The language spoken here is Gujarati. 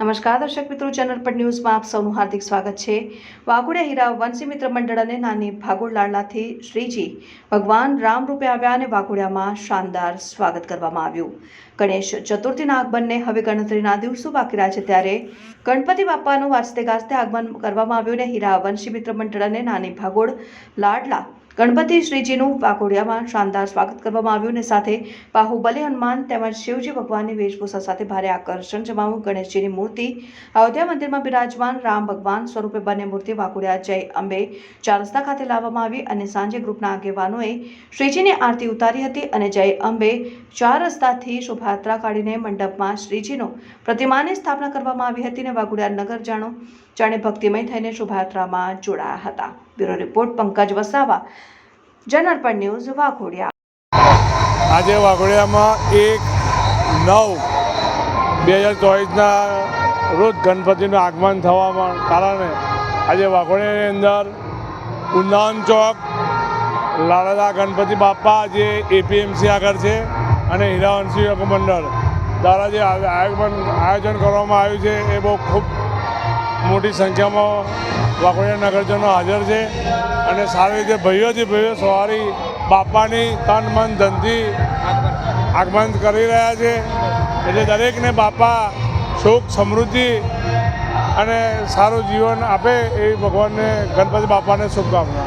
નમસ્કાર દર્શક મિત્રો, ચેનલ પર ન્યૂઝમાં આપ સૌનું હાર્દિક સ્વાગત છે। વાઘોડિયા હીરા વંશી મિત્ર મંડળ અને નાની ભાગોળ લાડલાથી શ્રીજી ભગવાન રામ રૂપે આવ્યા અને વાઘોડિયામાં શાનદાર સ્વાગત કરવામાં આવ્યું। ગણેશ ચતુર્થીના આગમનને હવે ગણતરીના દિવસો બાકી રહ્યા છે, ત્યારે ગણપતિ બાપાનું વાજતે ગાજતે આગમન કરવામાં આવ્યું અને હીરા વંશી મિત્ર મંડળ અને નાની ભાગોળ લાડલા ગણપતિ શ્રીજીનું વાઘોડિયામાં શાનદાર સ્વાગત કરવામાં આવ્યું અને સાથે બાહુબલી હનુમાન તેમજ શિવજી ભગવાનની વેશભૂષા સાથે ભારે આકર્ષણ જમાવ્યું। ગણેશજીની મૂર્તિ અયોધ્યા મંદિરમાં બિરાજમાન રામ ભગવાન સ્વરૂપે બંને મૂર્તિ વાઘોડિયા જય અંબે 4 રસ્તા ખાતે લાવવામાં આવી અને સાંજે ગ્રુપના આગેવાનોએ શ્રીજીની આરતી ઉતારી હતી અને જય અંબે 4 રસ્તાથી શોભાયાત્રા કાઢીને મંડપમાં શ્રીજીનો પ્રતિમાની સ્થાપના કરવામાં આવી હતી અને વાઘોડિયા નગરજનો જાણે ભક્તિમય થઈને શોભાયાત્રામાં જોડાયા હતા। બ્યુરો રિપોર્ટ પંકજ વસાવા, જનરપણ ન્યૂઝ, વાઘોડિયા। આજે વાઘોડિયામાં 1/9/2024ના રોજ ગણપતિનું આગમન થવાના કારણે આજે વાઘોડિયાની અંદર ઉંદાવન ચોક લાડલા ગણપતિ બાપા જે એપીએમસી આગળ છે અને હીરાવંશી મંડળ દ્વારા જે આયોજન કરવામાં આવ્યું છે એ બહુ ખૂબ મોટી સંખ્યામાં વાઘોડિયા નગરજનો હાજર છે અને સારી રીતે ભવ્યથી ભવ્ય સવારી બાપાની તન મન ધનથી આગમન કરી રહ્યા છે। એટલે દરેકને બાપા સુખ સમૃદ્ધિ અને સારું જીવન આપે એવી ભગવાનને ગણપતિ બાપાને શુભકામના।